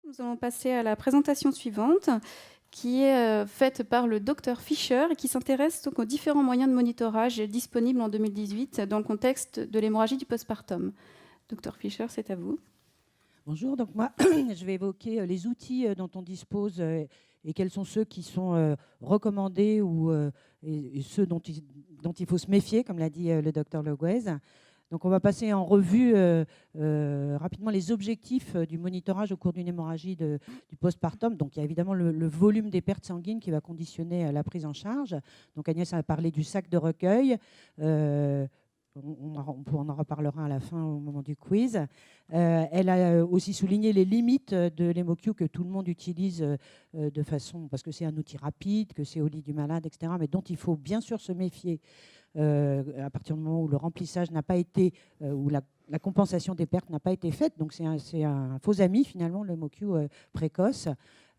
Nous allons passer à la présentation suivante, qui est faite par le docteur Fischer et qui s'intéresse donc aux différents moyens de monitorage disponibles en 2018 dans le contexte de l'hémorragie du postpartum. Docteur Fischer, c'est à vous. Bonjour, donc moi je vais évoquer les outils dont on dispose et quels sont ceux qui sont recommandés et ceux dont il faut se méfier, comme l'a dit le docteur Leguez. Donc on va passer en revue rapidement les objectifs du monitorage au cours d'une hémorragie du postpartum. Donc il y a évidemment le volume des pertes sanguines qui va conditionner la prise en charge. Donc Agnès a parlé du sac de recueil. On en reparlera à la fin au moment du quiz. Elle a aussi souligné les limites de l'HemoQ que tout le monde utilise de façon, parce que c'est un outil rapide, que c'est au lit du malade, etc., mais dont il faut bien sûr se méfier à partir du moment où le remplissage n'a pas été, où la compensation des pertes n'a pas été faite. Donc c'est un faux ami finalement, le HemoQ précoce.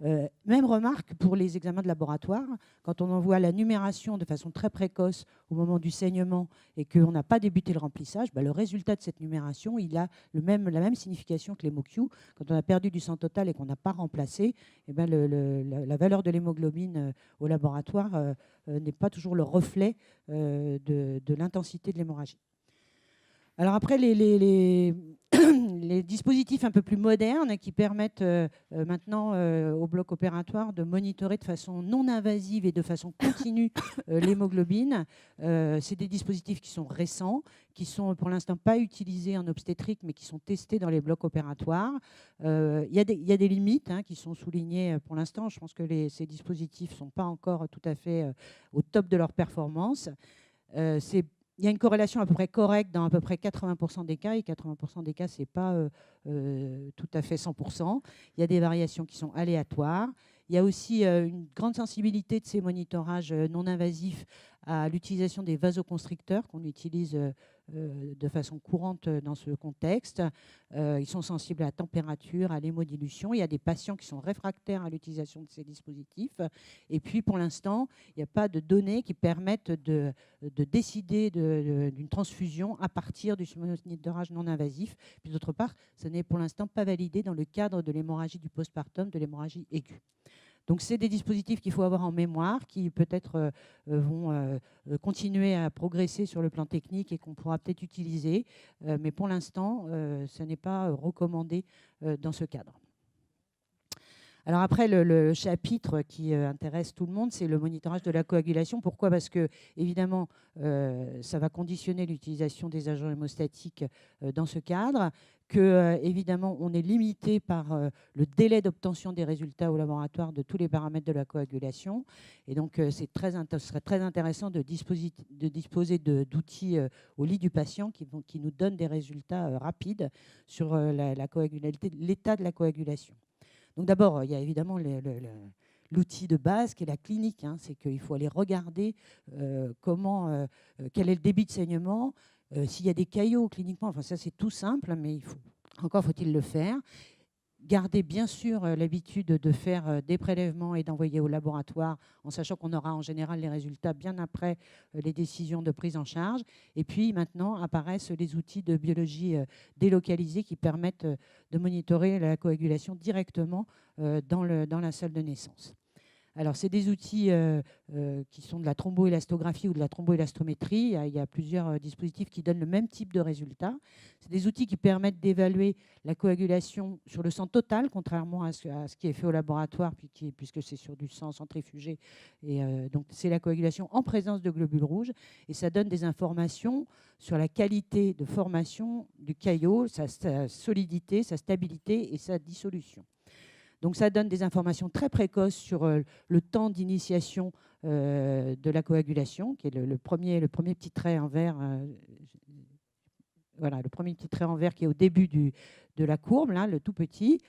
Même remarque pour les examens de laboratoire, quand on envoie la numération de façon très précoce au moment du saignement et qu'on n'a pas débuté le remplissage, le résultat de cette numération, il a la même signification que l'HemoQ. Quand on a perdu du sang total et qu'on n'a pas remplacé, la valeur de l'hémoglobine au laboratoire n'est pas toujours le reflet de l'intensité de l'hémorragie. Alors après, les dispositifs un peu plus modernes qui permettent maintenant au bloc opératoire de monitorer de façon non invasive et de façon continue l'hémoglobine, c'est des dispositifs qui sont récents, qui sont pour l'instant pas utilisés en obstétrique, mais qui sont testés dans les blocs opératoires. Il y a des limites qui sont soulignées pour l'instant. Je pense que ces dispositifs ne sont pas encore tout à fait au top de leur performance. Il y a une corrélation à peu près correcte dans à peu près 80% des cas, et 80% des cas, ce n'est pas tout à fait 100%. Il y a des variations qui sont aléatoires. Il y a aussi une grande sensibilité de ces monitorages non invasifs à l'utilisation des vasoconstricteurs qu'on utilise de façon courante dans ce contexte. Ils sont sensibles à la température, à l'hémodilution. Il y a des patients qui sont réfractaires à l'utilisation de ces dispositifs. Et puis, pour l'instant, il n'y a pas de données qui permettent de décider d'une transfusion à partir du monitorage non invasif. Puis d'autre part, ce n'est pour l'instant pas validé dans le cadre de l'hémorragie du postpartum, de l'hémorragie aiguë. Donc, c'est des dispositifs qu'il faut avoir en mémoire, qui peut-être vont continuer à progresser sur le plan technique et qu'on pourra peut-être utiliser. Mais pour l'instant, ce n'est pas recommandé dans ce cadre. Alors après, le chapitre qui intéresse tout le monde, c'est le monitorage de la coagulation. Pourquoi ? Parce que, évidemment, ça va conditionner l'utilisation des agents hémostatiques dans ce cadre, que, évidemment, on est limité par le délai d'obtention des résultats au laboratoire de tous les paramètres de la coagulation. Et donc, ce serait très intéressant de disposer d'outils au lit du patient qui nous donnent des résultats rapides sur l'état de la coagulation. Donc d'abord, il y a évidemment l'outil de base qui est la clinique. C'est qu'il faut aller regarder quel est le débit de saignement, s'il y a des caillots cliniquement. Enfin, ça, c'est tout simple, mais encore faut-il le faire. Garder bien sûr l'habitude de faire des prélèvements et d'envoyer au laboratoire, en sachant qu'on aura en général les résultats bien après les décisions de prise en charge. Et puis maintenant apparaissent les outils de biologie délocalisée qui permettent de monitorer la coagulation directement dans la salle de naissance. Alors, c'est des outils qui sont de la thromboélastographie ou de la thromboélastométrie. Il y a plusieurs dispositifs qui donnent le même type de résultats. C'est des outils qui permettent d'évaluer la coagulation sur le sang total, contrairement à ce qui est fait au laboratoire, puisque c'est sur du sang centrifugé. Et donc, c'est la coagulation en présence de globules rouges. Et ça donne des informations sur la qualité de formation du caillot, sa solidité, sa stabilité et sa dissolution. Donc, ça donne des informations très précoces sur le temps d'initiation de la coagulation, qui est le premier petit trait en vert. Voilà, le premier petit trait en vert qui est au début de la courbe, là, le tout petit.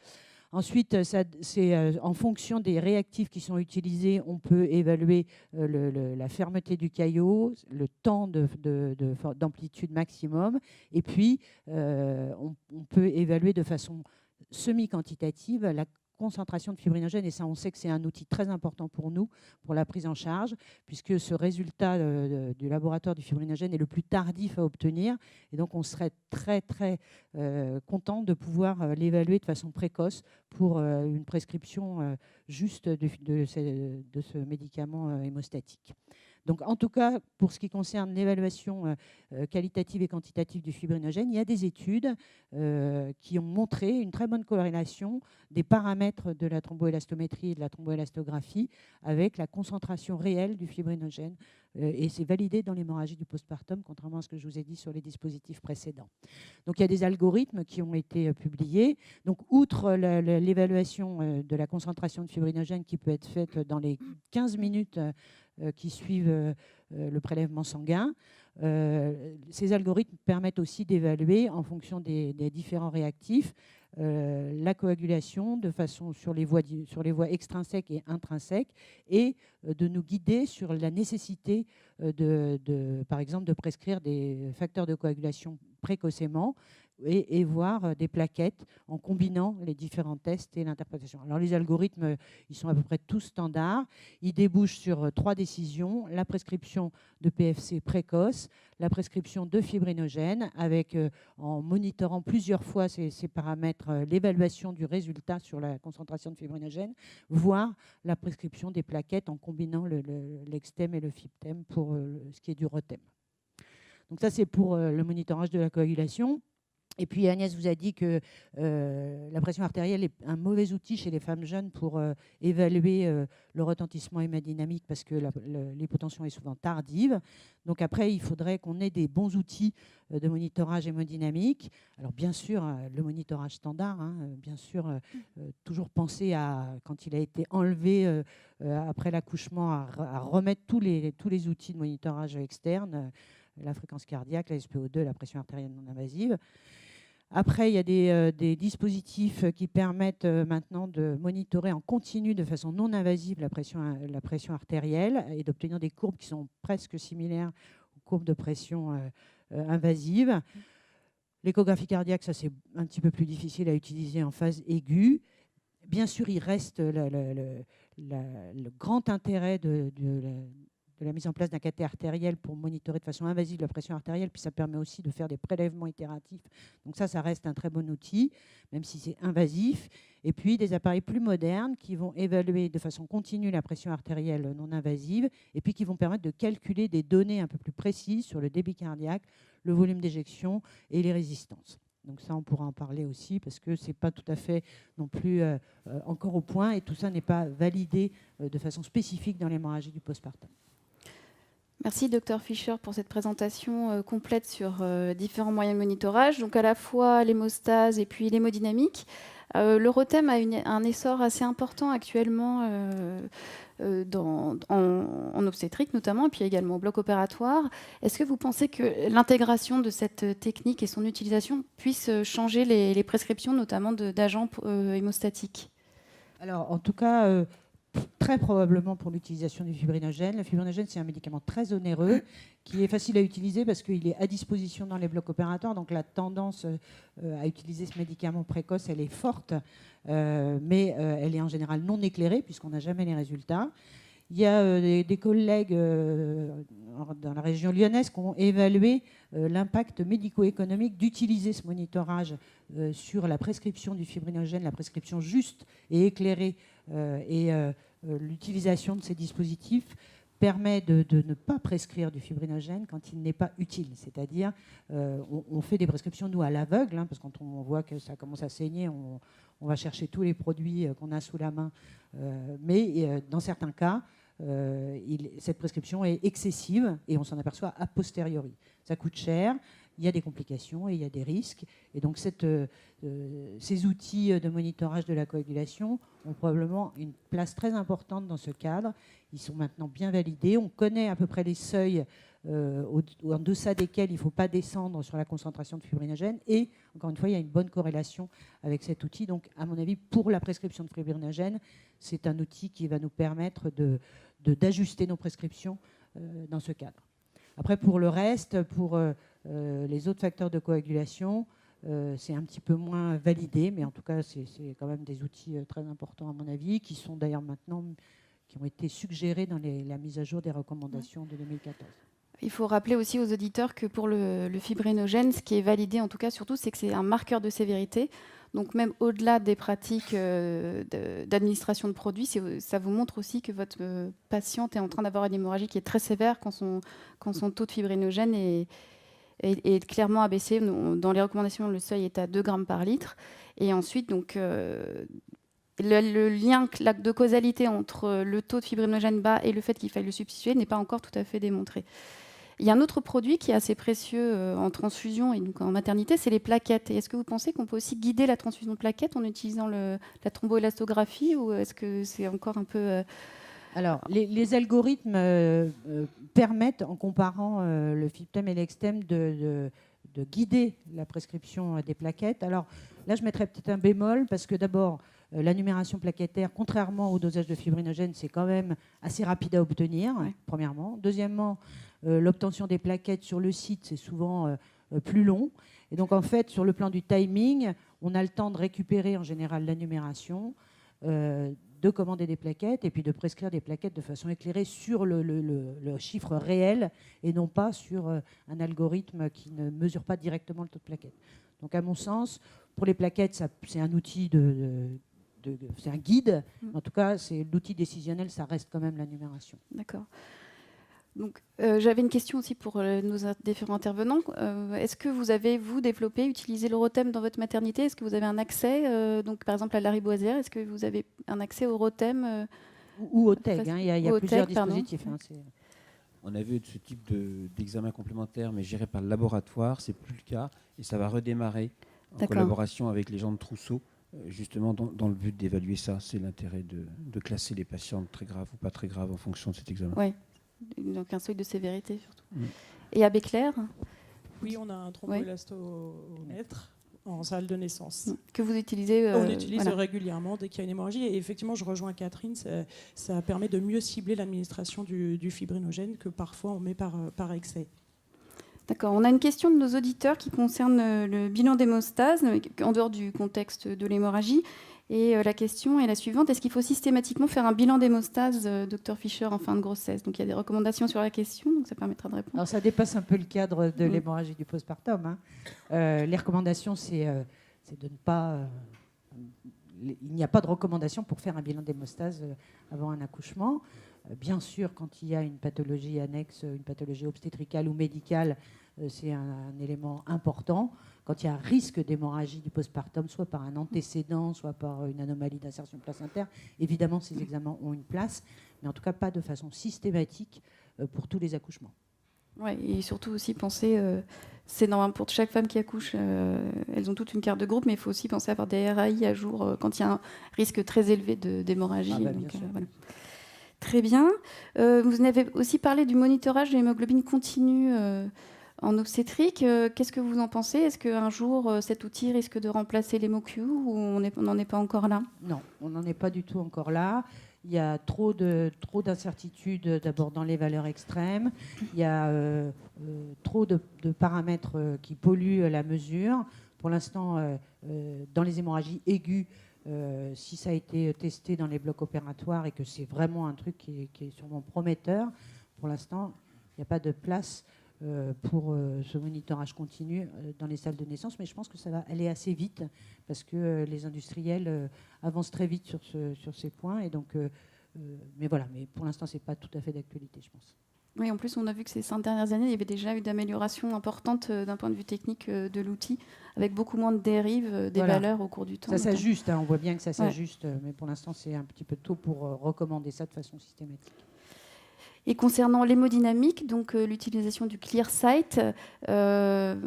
Ensuite, c'est en fonction des réactifs qui sont utilisés, on peut évaluer la fermeté du caillot, le temps d'amplitude maximum. Et puis, on peut évaluer de façon semi-quantitative la concentration de fibrinogène, et ça on sait que c'est un outil très important pour nous, pour la prise en charge, puisque ce résultat du laboratoire du fibrinogène est le plus tardif à obtenir, et donc on serait très content de pouvoir l'évaluer de façon précoce pour une prescription juste de ce médicament hémostatique. Donc, en tout cas, pour ce qui concerne l'évaluation qualitative et quantitative du fibrinogène, il y a des études qui ont montré une très bonne corrélation des paramètres de la thromboélastométrie et de la thromboélastographie avec la concentration réelle du fibrinogène. Et c'est validé dans l'hémorragie du postpartum, contrairement à ce que je vous ai dit sur les dispositifs précédents. Donc, il y a des algorithmes qui ont été publiés. Donc, outre l'évaluation de la concentration de fibrinogène qui peut être faite dans les 15 minutes qui suivent le prélèvement sanguin. Ces algorithmes permettent aussi d'évaluer, en fonction des différents réactifs, la coagulation de façon sur les voies extrinsèques et intrinsèques, et de nous guider sur la nécessité, par exemple, de prescrire des facteurs de coagulation précocement, et voir des plaquettes en combinant les différents tests et l'interprétation. Alors les algorithmes, ils sont à peu près tous standards. Ils débouchent sur 3 décisions: la prescription de PFC précoce, la prescription de fibrinogène, avec, en monitorant plusieurs fois ces paramètres, l'évaluation du résultat sur la concentration de fibrinogène, voire la prescription des plaquettes en combinant l'extem et le fibtem pour ce qui est du ROTEM. Donc ça, c'est pour le monitorage de la coagulation. Et puis Agnès vous a dit que la pression artérielle est un mauvais outil chez les femmes jeunes pour évaluer le retentissement hémodynamique, parce que l'hypotension est souvent tardive. Donc après, il faudrait qu'on ait des bons outils de monitorage hémodynamique. Alors bien sûr, le monitorage standard, bien sûr, toujours penser à, quand il a été enlevé après l'accouchement, à remettre tous les outils de monitorage externe, la fréquence cardiaque, la SpO2, la pression artérielle non invasive. Après, il y a des dispositifs qui permettent maintenant de monitorer en continu, de façon non invasive, la pression artérielle, et d'obtenir des courbes qui sont presque similaires aux courbes de pression invasive. L'échographie cardiaque, ça c'est un petit peu plus difficile à utiliser en phase aiguë. Bien sûr, il reste le grand intérêt de la mise en place d'un cathé artériel pour monitorer de façon invasive la pression artérielle, puis ça permet aussi de faire des prélèvements itératifs. Donc ça reste un très bon outil, même si c'est invasif. Et puis des appareils plus modernes qui vont évaluer de façon continue la pression artérielle non invasive, et puis qui vont permettre de calculer des données un peu plus précises sur le débit cardiaque, le volume d'éjection et les résistances. Donc ça, on pourra en parler aussi, parce que ce n'est pas tout à fait non plus encore au point, et tout ça n'est pas validé de façon spécifique dans l'hémorragie du postpartum. Merci, Dr Fischer, pour cette présentation complète sur différents moyens de monitorage, donc à la fois l'hémostase et puis l'hémodynamique. Le ROTEM a un essor assez important actuellement en obstétrique notamment, et puis également au bloc opératoire. Est-ce que vous pensez que l'intégration de cette technique et son utilisation puisse changer les prescriptions, notamment d'agents hémostatiques? Alors, en tout cas, très probablement pour l'utilisation du fibrinogène. Le fibrinogène, c'est un médicament très onéreux qui est facile à utiliser parce qu'il est à disposition dans les blocs opératoires. Donc la tendance à utiliser ce médicament précoce, elle est forte, mais elle est en général non éclairée puisqu'on n'a jamais les résultats. Il y a des collègues dans la région lyonnaise qui ont évalué l'impact médico-économique d'utiliser ce monitorage sur la prescription du fibrinogène, la prescription juste et éclairée, et l'utilisation de ces dispositifs permet de ne pas prescrire du fibrinogène quand il n'est pas utile. C'est-à-dire, on fait des prescriptions, nous, à l'aveugle, parce que quand on voit que ça commence à saigner, on va chercher tous les produits qu'on a sous la main. Mais dans certains cas, cette prescription est excessive et on s'en aperçoit a posteriori. Ça coûte cher, il y a des complications et il y a des risques. Et donc ces outils de monitorage de la coagulation ont probablement une place très importante dans ce cadre. Ils sont maintenant bien validés. On connaît à peu près les seuils en deçà desquels il ne faut pas descendre sur la concentration de fibrinogène. Et encore une fois, il y a une bonne corrélation avec cet outil. Donc, à mon avis, pour la prescription de fibrinogène, c'est un outil qui va nous permettre d'ajuster nos prescriptions dans ce cadre. Après, pour le reste, pour les autres facteurs de coagulation, c'est un petit peu moins validé, mais en tout cas, c'est quand même des outils très importants à mon avis, qui sont d'ailleurs maintenant, qui ont été suggérés dans la mise à jour des recommandations de 2014. Il faut rappeler aussi aux auditeurs que pour le fibrinogène, ce qui est validé en tout cas surtout, c'est que c'est un marqueur de sévérité. Donc même au-delà des pratiques d'administration de produits, ça vous montre aussi que votre patiente est en train d'avoir une hémorragie qui est très sévère quand son taux de fibrinogène est clairement abaissé. Dans les recommandations, le seuil est à 2 grammes par litre. Et ensuite, donc, le lien de causalité entre le taux de fibrinogène bas et le fait qu'il faille le substituer n'est pas encore tout à fait démontré. Il y a un autre produit qui est assez précieux en transfusion et donc en maternité, c'est les plaquettes. Et est-ce que vous pensez qu'on peut aussi guider la transfusion de plaquettes en utilisant la thromboélastographie, ou est-ce que c'est encore un peu... Alors, les algorithmes permettent, en comparant le Fiptem et l'Extem, de guider la prescription des plaquettes. Alors là, je mettrais peut-être un bémol, parce que d'abord, la numération plaquettaire, contrairement au dosage de fibrinogène, c'est quand même assez rapide à obtenir, premièrement. Deuxièmement, l'obtention des plaquettes sur le site, c'est souvent plus long. Et donc, en fait, sur le plan du timing, on a le temps de récupérer en général la numération, de commander des plaquettes et puis de prescrire des plaquettes de façon éclairée sur le chiffre réel et non pas sur un algorithme qui ne mesure pas directement le taux de plaquettes. Donc, à mon sens, pour les plaquettes, c'est un outil c'est un guide. En tout cas, c'est l'outil décisionnel, ça reste quand même la numération. D'accord. Donc, j'avais une question aussi pour nos différents intervenants. Est-ce que vous avez, vous, développé, utilisé le Rotem dans votre maternité? Est-ce que vous avez un accès, donc par exemple à la Lariboisière, est-ce que vous avez un accès au Rotem ou au TEG, il y a plusieurs dispositifs. On a vu ce type d'examen complémentaire, mais géré par le laboratoire, c'est plus le cas, et ça va redémarrer en collaboration avec les gens de Trousseau, justement dans le but d'évaluer ça. C'est l'intérêt de classer les patients très graves ou pas très graves en fonction de cet examen. Oui. Donc un seuil de sévérité surtout. Et à Béclair? Oui, on a un thromboélastomètre en salle de naissance. Que vous utilisez On utilise régulièrement dès qu'il y a une hémorragie. Et effectivement, je rejoins Catherine, ça permet de mieux cibler l'administration du fibrinogène que parfois on met par excès. D'accord. On a une question de nos auditeurs qui concerne le bilan d'hémostase, en dehors du contexte de l'hémorragie. Et la question est la suivante: est-ce qu'il faut systématiquement faire un bilan d'hémostase, Dr Fischer, en fin de grossesse? Donc il y a des recommandations sur la question, donc ça permettra de répondre. Alors ça dépasse un peu le cadre de l'hémorragie du postpartum. Les recommandations, c'est de ne pas... il n'y a pas de recommandation pour faire un bilan d'hémostase avant un accouchement. Bien sûr, quand il y a une pathologie annexe, une pathologie obstétricale ou médicale, c'est un élément important. Quand il y a un risque d'hémorragie du postpartum, soit par un antécédent, soit par une anomalie d'insertion placentaire, évidemment, ces examens ont une place, mais en tout cas pas de façon systématique pour tous les accouchements. Ouais, et surtout aussi penser, c'est normal pour chaque femme qui accouche, elles ont toute une carte de groupe, mais il faut aussi penser à avoir des RAI à jour quand il y a un risque très élevé d'hémorragie. Voilà. Très bien. Vous avez aussi parlé du monitorage de l'hémoglobine continue en obstétrique. Qu'est-ce que vous en pensez? Est-ce qu'un jour, cet outil risque de remplacer l'HemoQ, ou on n'en est pas encore là? Non, on n'en est pas du tout encore là. Il y a trop d'incertitudes d'abord dans les valeurs extrêmes. Il y a trop de paramètres qui polluent la mesure. Pour l'instant, dans les hémorragies aiguës, si ça a été testé dans les blocs opératoires et que c'est vraiment un truc qui est sûrement prometteur, pour l'instant, il n'y a pas de place pour ce monitorage continu dans les salles de naissance, mais je pense que ça va aller assez vite parce que les industriels avancent très vite sur ces points. Et donc, mais voilà, mais pour l'instant, ce n'est pas tout à fait d'actualité, je pense. Oui, en plus, on a vu que ces 5 dernières années, il y avait déjà eu d'améliorations importantes d'un point de vue technique de l'outil, avec beaucoup moins de dérives des valeurs au cours du temps. Ça s'ajuste, on voit bien que ça s'ajuste, mais pour l'instant, c'est un petit peu tôt pour recommander ça de façon systématique. Et concernant l'hémodynamique, donc l'utilisation du ClearSight, quelle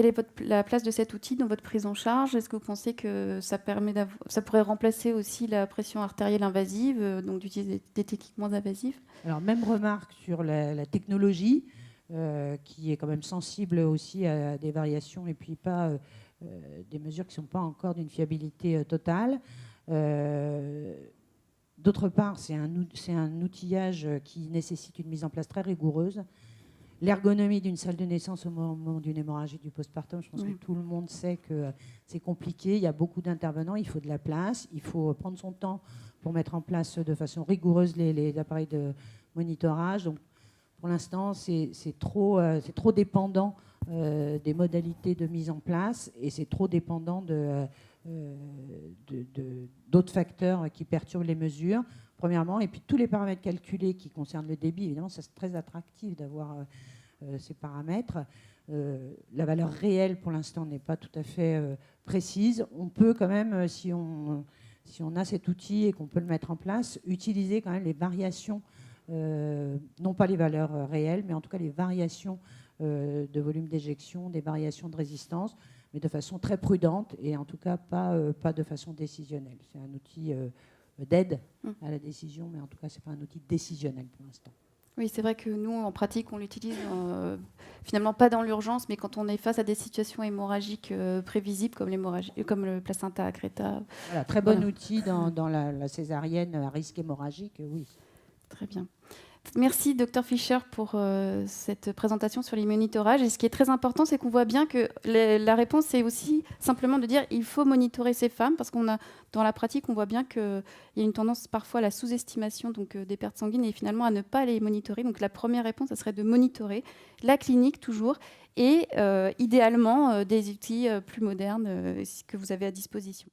est la place de cet outil dans votre prise en charge? Est-ce que vous pensez que ça pourrait remplacer aussi la pression artérielle invasive, donc d'utiliser des techniques moins invasives? Alors, même remarque sur la technologie, qui est quand même sensible aussi à des variations et puis pas des mesures qui ne sont pas encore d'une fiabilité totale. D'autre part, c'est un outillage qui nécessite une mise en place très rigoureuse. l'ergonomie d'une salle de naissance au moment d'une hémorragie du postpartum. Je pense Oui. que tout le monde sait que c'est compliqué. Il y a beaucoup d'intervenants, il faut de la place, il faut prendre son temps pour mettre en place de façon rigoureuse les appareils de monitorage. Donc, pour l'instant, c'est trop dépendant des modalités de mise en place et c'est trop dépendant d'autres facteurs qui perturbent les mesures, premièrement. Et puis tous les paramètres calculés qui concernent le débit, évidemment, c'est très attractif d'avoir ces paramètres. La valeur réelle, pour l'instant, n'est pas tout à fait précise. On peut quand même, si on a cet outil et qu'on peut le mettre en place, utiliser quand même les variations, non pas les valeurs réelles, mais en tout cas les variations de volume d'éjection, des variations de résistance, mais de façon très prudente et en tout cas pas de façon décisionnelle. C'est un outil d'aide à la décision, mais en tout cas, ce n'est pas un outil décisionnel pour l'instant. Oui, c'est vrai que nous, en pratique, on l'utilise finalement pas dans l'urgence, mais quand on est face à des situations hémorragiques prévisibles, comme le placenta accreta. Voilà, très bon outil dans la césarienne à risque hémorragique, oui. Très bien. Merci, Dr Fischer, pour cette présentation sur les monitorages. Et ce qui est très important, c'est qu'on voit bien que la réponse, c'est aussi simplement de dire qu'il faut monitorer ces femmes, parce qu'on a, dans la pratique, on voit bien qu'il y a une tendance parfois à la sous-estimation des pertes sanguines et finalement à ne pas les monitorer. Donc la première réponse, ça serait de monitorer la clinique toujours et idéalement des outils plus modernes que vous avez à disposition.